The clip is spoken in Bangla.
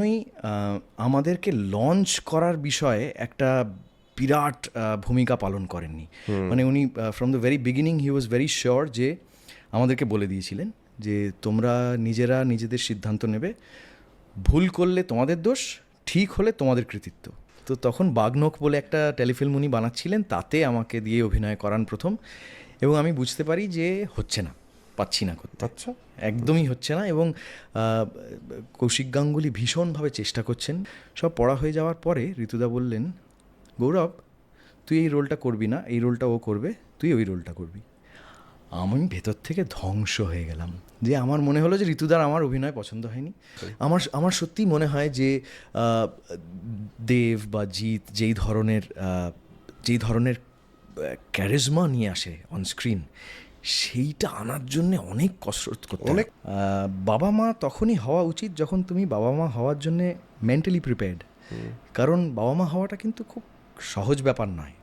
কখনোই আমাদেরকে লঞ্চ করার বিষয়ে একটা বিরাট ভূমিকা পালন করেননি। মানে উনি from the very beginning he was very sure যে আমাদেরকে বলে দিয়েছিলেন যে তোমরা নিজেরা নিজেদের সিদ্ধান্ত নেবে, ভুল করলে তোমাদের দোষ, ঠিক হলে তোমাদের কৃতিত্ব। তো তখন বাগনখ বলে একটা টেলিফিল্ম উনি বানাচ্ছিলেন, তাতে আমাকে দিয়ে অভিনয় করান প্রথম, এবং আমি বুঝতে পারি যে হচ্ছে না, পাচ্ছি না করতে, আচ্ছা, একদমই হচ্ছে না। এবং কৌশিক গাঙ্গুলি ভীষণভাবে চেষ্টা করছেন। সব পড়া হয়ে যাওয়ার পরে ঋতুদা বললেন, গৌরব তুই এই রোলটা করবি না, এই রোলটা ও করবে, তুই ওই রোলটা করবি। আমি ভেতর থেকে ধ্বংস হয়ে গেলাম, যে আমার মনে হলো যে ঋতুদার আমার অভিনয় পছন্দ হয়নি। আমার সত্যিই মনে হয় যে দেব বা জিৎ যেই ধরনের ক্যারিজমা নিয়ে আসে অন স্ক্রিন, সেইটা আনার জন্যে অনেক কসরত করতে হয়। বাবা মা তখনই হওয়া উচিত যখন তুমি বাবা মা হওয়ার জন্যে মেন্টালি প্রিপেয়ার্ড। কারণ বাবা মা হওয়াটা কিন্তু খুব সহজ ব্যাপার নয়।